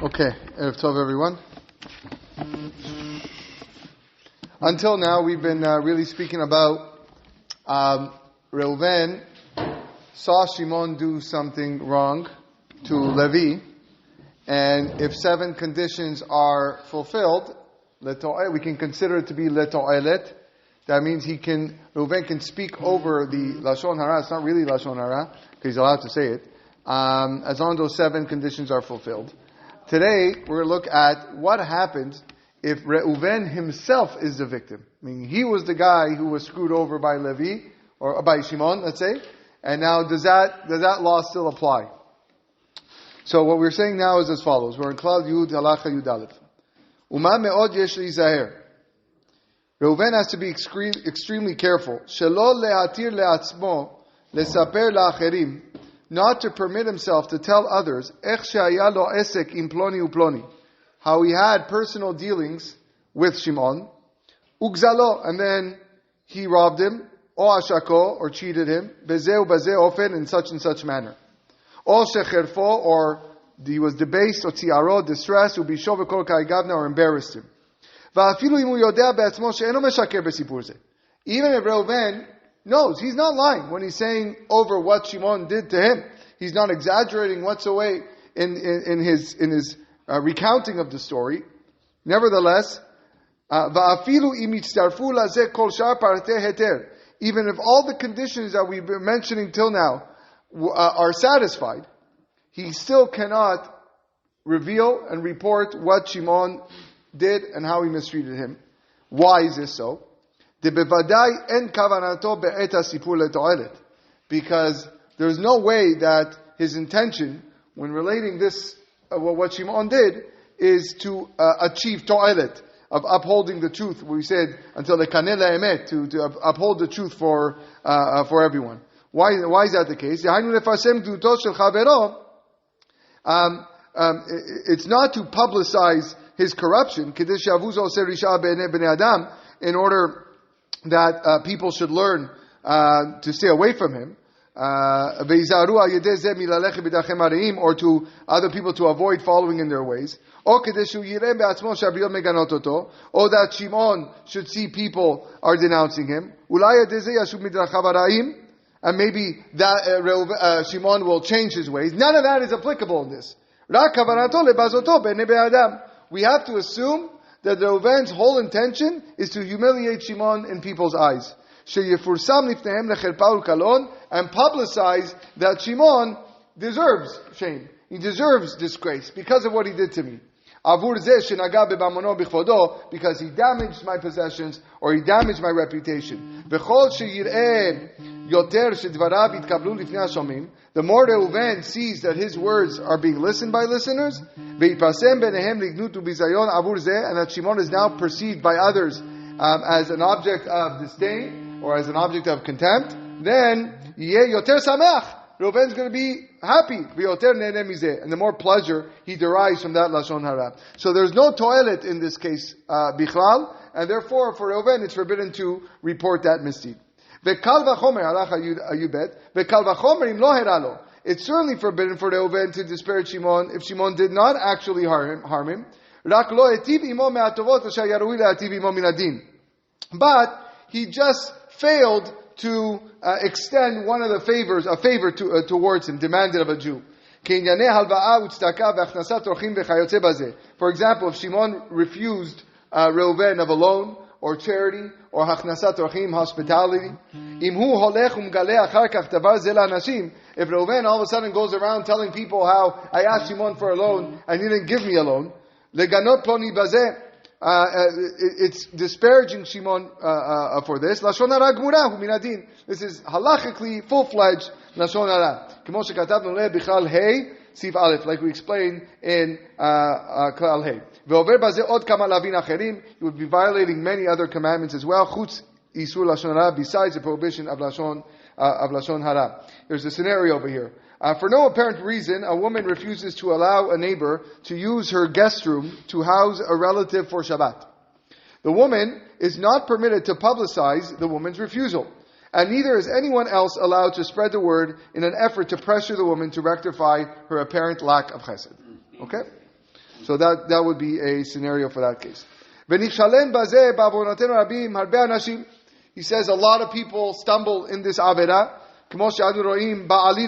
Okay, Erev Tov everyone. Until now we've been really speaking about Reuven saw Shimon do something wrong to Levi, and if 7 conditions are fulfilled, we can consider it to be leto'elet. That means Reuven can speak over the Lashon Hara. It's not really Lashon Hara, because he's allowed to say it, as long as those 7 conditions are fulfilled. Today, we're going to look at what happens if Reuven himself is the victim. I mean, he was the guy who was screwed over by Levi, or by Shimon, let's say, and now does that law still apply? So what we're saying now is as follows. We're in Klal Yud Halacha Yud Aleph. Uma me'od yesh lizaher. Reuven has to be extremely careful. Shelo lehatir le'atzmo lesaper la'acherim. Not to permit himself to tell others how he had personal dealings with Shimon, ugzalo, and then he robbed him, or ashako, or cheated him, bezeu bazeh ofen, in such and such manner, or shecherfo, or he was debased, or tziaro, distressed, ubisho v'kol ka'igavna, or embarrassed him. Even if Reuven knows he's not lying when he's saying over what Shimon did to him. He's not exaggerating whatsoever in his recounting of the story. Nevertheless, even if all the conditions that we've been mentioning till now are satisfied, he still cannot reveal and report what Shimon did and how he mistreated him. Why is this so? Because there's no way that his intention, when relating this, what Shimon did, is to achieve to'elet, of upholding the truth. We said, until the kaneh la'emet, to uphold the truth for everyone. Why is that the case? It's not to publicize his corruption, in order that people should learn to stay away from him, or to other people to avoid following in their ways, or that Shimon should see people are denouncing him, and maybe that Shimon will change his ways. None of that is applicable in this. We have to assume that Reuven's whole intention is to humiliate Shimon in people's eyes. And publicize that Shimon deserves shame. He deserves disgrace because of what he did to me. Because he damaged my possessions or he damaged my reputation. The more Reuven sees that his words are being listened by listeners, and that Shimon is now perceived by others as an object of disdain or as an object of contempt, then Reuven's going to be happy, and the more pleasure he derives from that Lashon Hara. So there's no to'elet in this case, bichlal, and therefore for Reuven it's forbidden to report that misdeed. It's certainly forbidden for Reuven to disparage Shimon if Shimon did not actually harm him. But he just failed to extend one of the favors, a favor towards him, demanded of a Jew. For example, if Shimon refused Reuven of a loan, or charity, or hachnasat orchim, hospitality. If Reuven all of a sudden goes around telling people how I asked Shimon for a loan and he didn't give me a loan, it's disparaging Shimon for this. Lashon hara gmura min adin. This is halachically full-fledged lashon hara. K'mo shekatabnu le bichlal hey sif aleph, like we explained in klal hey. Ve'over bazeh od kama lavin acherim. You would be violating many other commandments as well. Chutz isur lashon hara, besides the prohibition of lashon hara. There's a scenario over here. For no apparent reason, a woman refuses to allow a neighbor to use her guest room to house a relative for Shabbat. The woman is not permitted to publicize the woman's refusal, and neither is anyone else allowed to spread the word in an effort to pressure the woman to rectify her apparent lack of chesed. Okay? So that would be a scenario for that case. He says a lot of people stumble in this avera.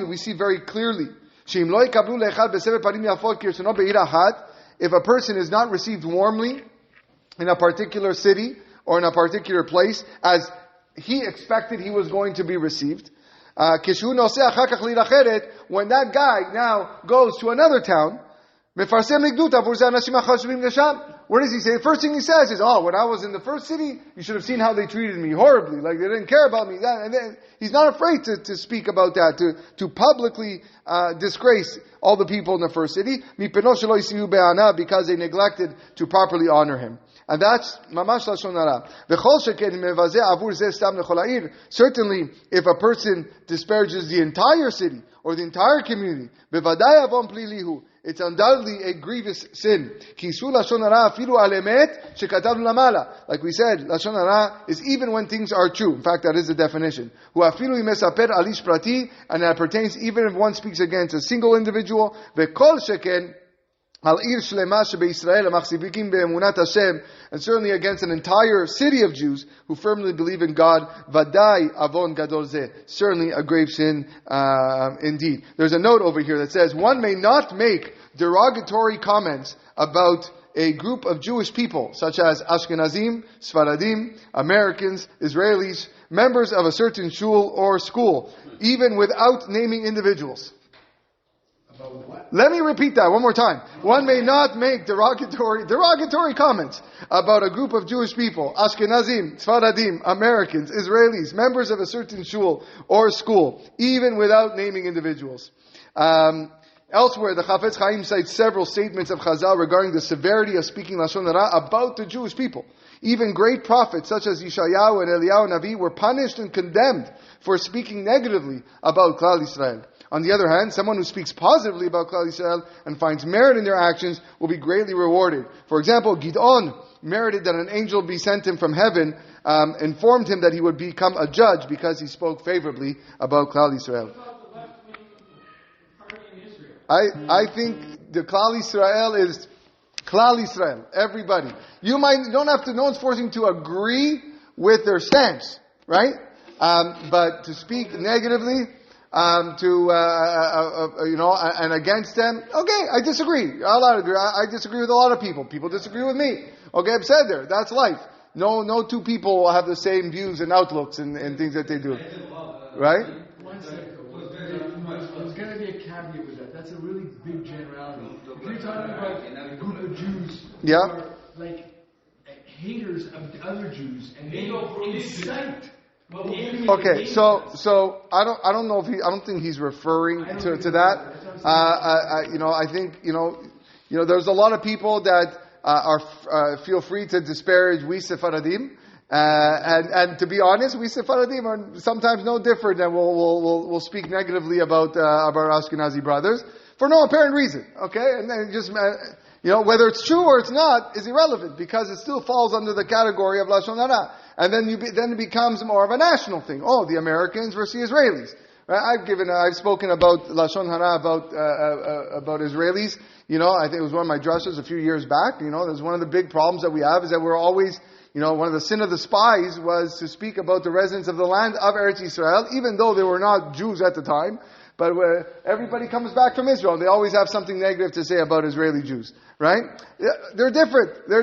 We see very clearly. If a person is not received warmly in a particular city or in a particular place as he expected he was going to be received, when that guy now goes to another town, what does he say? The first thing he says is, when I was in the first city, you should have seen how they treated me horribly, like they didn't care about me. And then he's not afraid to speak about that, to publicly disgrace all the people in the first city, because they neglected to properly honor him. And that's mamash lashon hara. Certainly, if a person disparages the entire city or the entire community, it's undoubtedly a grievous sin. Like we said, lashon hara is even when things are true. In fact, that is the definition. And that pertains even if one speaks against a single individual. And certainly against an entire city of Jews who firmly believe in God. Certainly a grave sin indeed. There's a note over here that says, one may not make derogatory comments about a group of Jewish people, such as Ashkenazim, Sfaradim, Americans, Israelis, members of a certain shul or school, even without naming individuals. Let me repeat that one more time. One may not make derogatory comments about a group of Jewish people, Ashkenazim, Sfaradim, Americans, Israelis, members of a certain shul or school, even without naming individuals. Elsewhere, the Chafetz Chaim cites several statements of Chazal regarding the severity of speaking Lashon Hara about the Jewish people. Even great prophets such as Yeshayahu and Eliyahu Navi were punished and condemned for speaking negatively about Klal Yisrael. On the other hand, someone who speaks positively about Klal Yisrael and finds merit in their actions will be greatly rewarded. For example, Gidon merited that an angel be sent him from heaven, informed him that he would become a judge because he spoke favorably about Klal Yisrael. I think the Klal Yisrael is Klal Yisrael, everybody. No one's forcing to agree with their stance, right? But to speak negatively, and against them, okay, I disagree. I disagree with a lot of people. People disagree with me. Okay, I've said there. That's life. No two people will have the same views and outlooks and things that they do. Right? One second. There's going to be a caveat with that. That's a really big generality. If you're talking about a group of Jews who are like haters of the other Jews and they incite. Okay, so I don't know if I don't think he's referring to that. I think there's a lot of people that feel free to disparage we Sephardim, and to be honest, we Sephardim are sometimes no different than we'll speak negatively about our Ashkenazi brothers for no apparent reason. Okay, and then just whether it's true or it's not is irrelevant because it still falls under the category of Lashon Hara. And then it becomes more of a national thing. Oh, the Americans versus the Israelis. Right? I've spoken about Lashon Hara about Israelis. I think it was one of my drushes a few years back. There's one of the big problems that we have is that we're always, one of the sin of the spies was to speak about the residents of the land of Eretz Yisrael, even though they were not Jews at the time. But everybody comes back from Israel. They always have something negative to say about Israeli Jews, right? They're different. They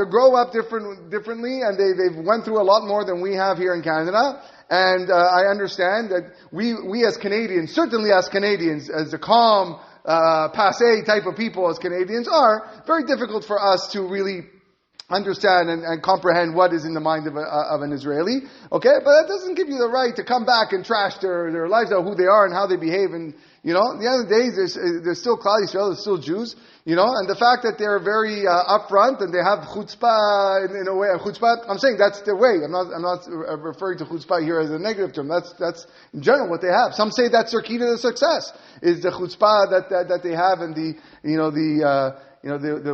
grow up differently, and they've went through a lot more than we have here in Canada. And I understand that we as Canadians, certainly as Canadians, as the calm, passé type of people as Canadians are, very difficult for us to really understand and comprehend what is in the mind of an Israeli. Okay? But that doesn't give you the right to come back and trash their lives out, who they are and how they behave. And, at the end of the day, there's still Klal Yisrael, there's still Jews, and the fact that they're very upfront and they have chutzpah in a way, I'm saying that's their way. I'm not referring to chutzpah here as a negative term. That's in general what they have. Some say that's their key to the success, is the chutzpah that they have and the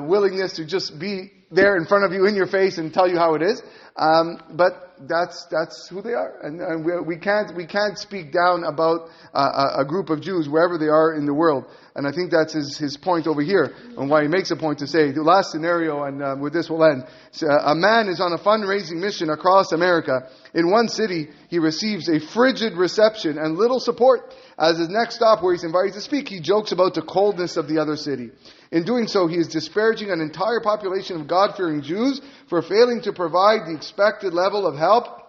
willingness to just be there in front of you, in your face, and tell you how it is. But that's who they are, and we can't speak down about a group of Jews wherever they are in the world. And I think that's his point over here, and why he makes a point to say the last scenario, and with this we'll end. So, a man is on a fundraising mission across America. In one city, he receives a frigid reception and little support. As his next stop, where he's invited to speak, he jokes about the coldness of the other city. In doing so, he is disparaging an entire population of God-fearing Jews for failing to provide the expected level of help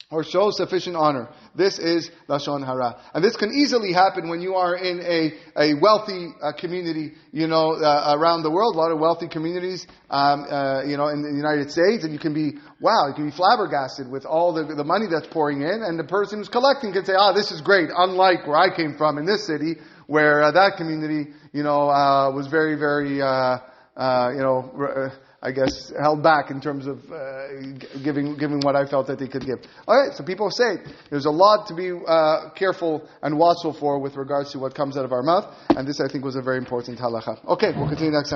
or show sufficient honor. This is Lashon Hara. And this can easily happen when you are in a wealthy community, around the world, a lot of wealthy communities, in the United States, and you can be flabbergasted with all the money that's pouring in, and the person who's collecting can say, this is great, unlike where I came from in this city, where that community, was very, very, I guess, held back in terms of giving what I felt that they could give. All right, so people say there's a lot to be careful and watchful for with regards to what comes out of our mouth, and this I think was a very important halacha. Okay, we'll continue next time.